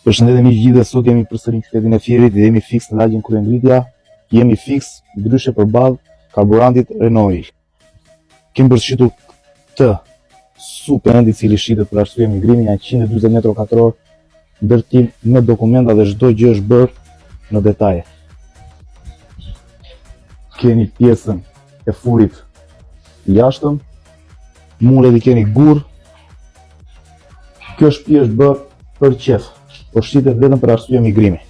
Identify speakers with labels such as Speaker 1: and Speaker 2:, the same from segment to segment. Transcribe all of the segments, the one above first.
Speaker 1: Përshëndetje miq gjithë, sot jemi përsëri në qytetin e Fierit dhe jemi fiks në lagjen Kryengritja. Jemi fiks ndryshe përballë karburantit Renault Oil. Kemi përsëritur këtë super i cili shitet për arsye migrimi, janë 140 metra katror ndërtim me dokumenta dhe çdo gjë është bërë në detaje. Keni pjesën e furit jashtëm, muret i keni gur. Kjo shtëpi është bërë për qef, por shitet vetëm për arsye migrimi.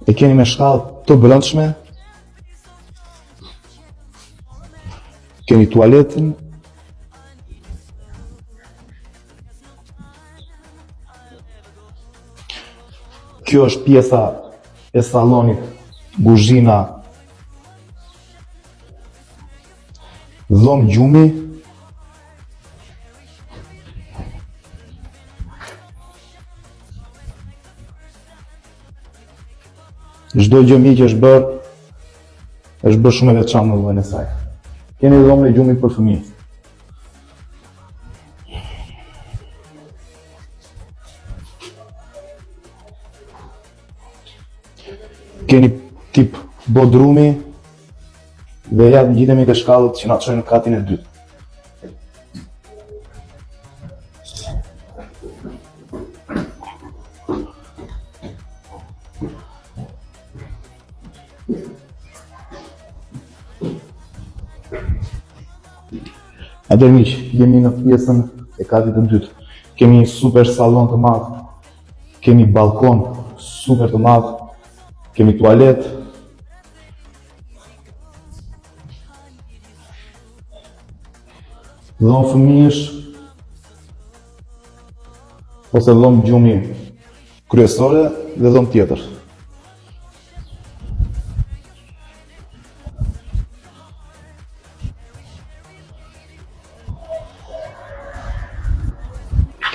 Speaker 1: E keni me shkallë të brendshme, keni tualetën, kjo është pjesa e sallonit, kuzhina, dhomë gjumi, çdo gjë miq është bërë shumë e veçantë në llojin e saj. Keni dhomën e gjumit për fëmijë. Keni tip bodrumi dhe ja ngjitemi te shkallët që na çojnë në katin e dytë. Atëherë miq, jemi në pjesën e katit të dytë. Kemi një super sallon të madh, kemi balkon super të madh, kemi tualet, dhomë fëmijësh ose dhomë gjumi kryesore dhe dhomë tjetër.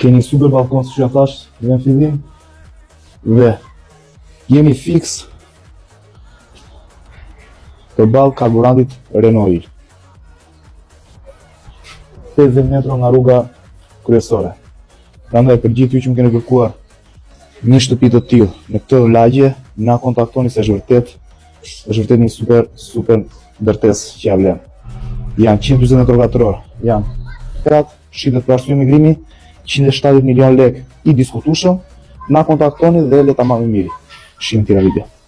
Speaker 1: Keni super balkon siç ja thash në fillim dhe jemi fiks përballë karburantit Renault Oil. 50 metra nga rruga kryesore. Prandaj për gjithë ju që më keni kërkuar një shtëpi të tillë në këtë lagje, na kontaktoni se është vërtet një super ndërtesë që ja vlen. Janë 140 metra katror, janë krat, shitet për arsye migrimi, 170 milion lek i diskutueshëm. Na kontaktoni dhe le ta marrim miri. Shihim tira video.